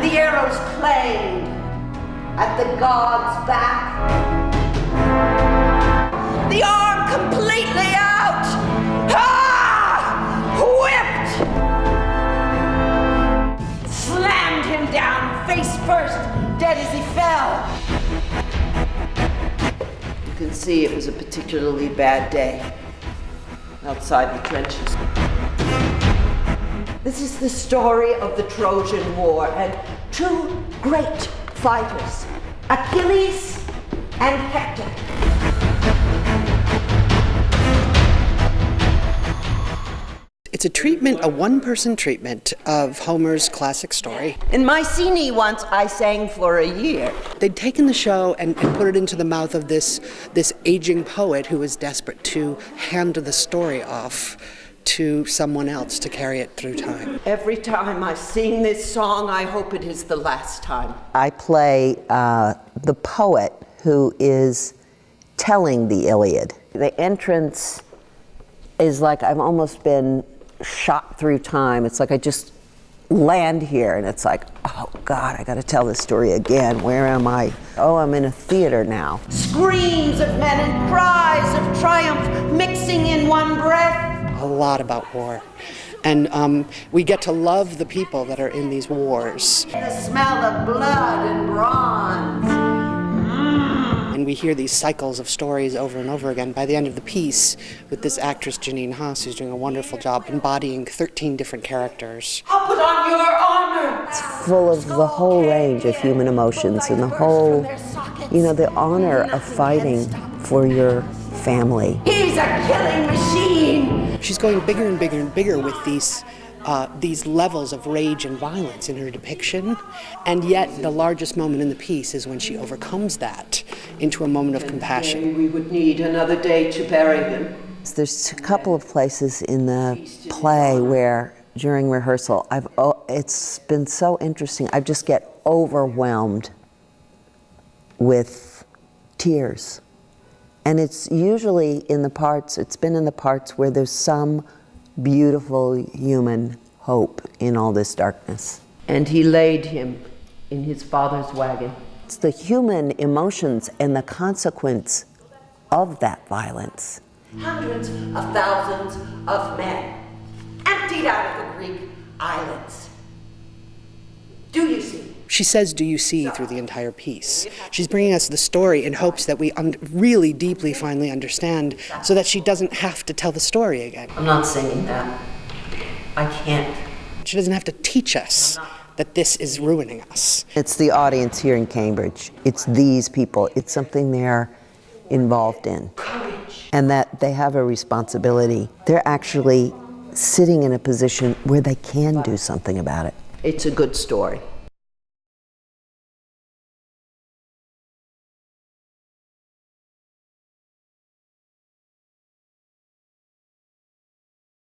the arrows clanged at the god's back. The arm completely out! Ah! Whipped! Slammed him down face first, dead as he fell. You can see it was a particularly bad day outside the trenches. This is the story of the Trojan War and two great fighters, Achilles and Hector. It's a treatment, a one-person treatment of Homer's classic story. In Mycenae once, I sang for a year. They'd taken the show and put it into the mouth of this aging poet who was desperate to hand the story off to someone else to carry it through time. Every time I sing this song, I hope it is the last time. I play the poet who is telling the Iliad. The entrance is like I've almost been shot through time. It's like I just land here and it's like, oh God, I gotta tell this story again. Where am I? Oh, I'm in a theater now. Screams of men and cries of triumph mixing in one breath. A lot about war. And we get to love the people that are in these wars. The smell of blood and bronze. And we hear these cycles of stories over and over again. By the end of the piece, with this actress Jeannine Haas, who's doing a wonderful job embodying 13 different characters. I'll put on your armor. It's full of the whole range of human emotions and the whole, the honor of fighting for your family. He's a killing machine. She's going bigger and bigger and bigger with these levels of rage and violence in her depiction, and yet the largest moment in the piece is when she overcomes that into a moment of compassion. We would need another day to bury him. There's a couple of places in the play where during rehearsal, it's been so interesting. I just get overwhelmed with tears. And it's usually it's been in the parts where there's some beautiful human hope in all this darkness. And he laid him in his father's wagon. It's the human emotions and the consequence of that violence. Hundreds of thousands of men emptied out of the Greek islands. Do you see? She says, "Do you see?" through the entire piece. She's bringing us the story in hopes that we really deeply finally understand, so that she doesn't have to tell the story again. I'm not singing that. I can't. She doesn't have to teach us that this is ruining us. It's the audience here in Cambridge. It's these people. It's something they're involved in. Courage. And that they have a responsibility. They're actually sitting in a position where they can do something about it. It's a good story.